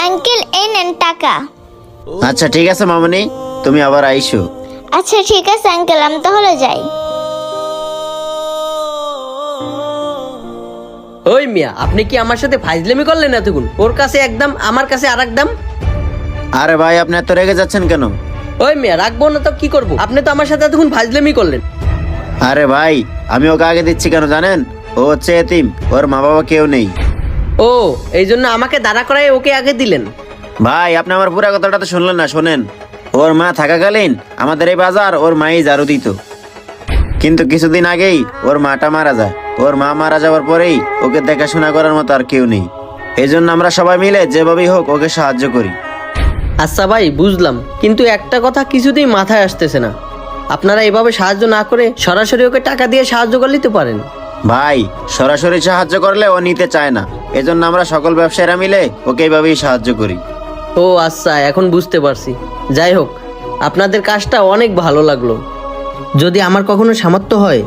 Uncle এই নেন টাকা। আচ্ছা ঠিক আছে মামনি, তুমি আবার আইসো। আচ্ছা ঠিক আছে আঙ্কেল, আমি তাহলে যাই। ওই মিয়া, আপনি কি আমার সাথে ফাইজলামি করলেন এতক্ষণ? ওর কাছে একদম, আমার কাছে আর একদম। আরে ভাই, আপনি এত রেগে যাচ্ছেন কেন? ওই মিয়া, রাখবো না তো কি করবো? আপনি তো আমার সাথে এতক্ষণ ফাইজলামি করলেন। আরে ভাই, আমি ওকে আগে দিচ্ছি কেন জানেন? ও হচ্ছে এতিম, ওর মা বাবা কেউ নেই। ও, এই জন্য আমাকে দাঁড়া করায় ওকে আগে দিলেন? ভাই, আপনি আমার পুরো কথাটা তো শুনলেন না। শোনেন, ওর মা থাকাকালীন আমাদের এই বাজার ওর মাই ঝাড়ু দিত, কিন্তু কিছুদিন আগেই ওর মাটা মারা যায়। ওর মা মারা যাওয়ার পরেই ওকে দেখাশোনা করার মতো আর কেউ নেই। এই জন্য আমরা সবাই মিলে যেভাবেই হোক ওকে সাহায্য করি। আচ্ছা ভাই, বুঝলাম, কিন্তু একটা কথা কিছুতেই মাথায় আসতেছে না। আপনারা এভাবে সাহায্য না করে সরাসরি ওকে টাকা দিয়ে সাহায্য করলেই তো পারেন। ভাই, সরাসরি সাহায্য করলে ও নিতে চায় না, এজন্য আমরা সকল ব্যবসায়ীরা মিলে ওকে এইভাবেই সাহায্য করি। ও আচ্ছা, এখন বুঝতে পারছি। যাই হোক, আপনাদের কাজটা অনেক ভালো লাগলো। যদি আমার কখনো সামর্থ্য হয়,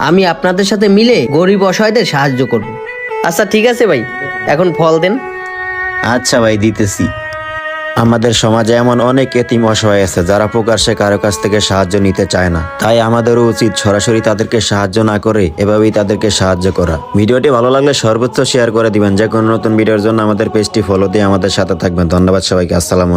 আমি আপনাদের সাথে মিলে গরিব অসহায়দের সাহায্য করব। আচ্ছা ঠিক আছে ভাই, এখন ফল দেন। আচ্ছা ভাই, দিতেছি। আমাদের সমাজে এমন অনেক এতিম অসহায় আছে যারা প্রকাশ্যে কারো কাছ থেকে সাহায্য নিতে চায় না। তাই আমাদেরও উচিত সরাসরি তাদেরকে সাহায্য না করে এভাবেই তাদেরকে সাহায্য করা। ভিডিওটি ভালো লাগলে সর্বোচ্চ শেয়ার করে দিবেন। যে কোনো নতুন ভিডিওর জন্য আমাদের পেজটি ফলো দিয়ে আমাদের সাথে থাকবেন। ধন্যবাদ সবাইকে। আসসালামু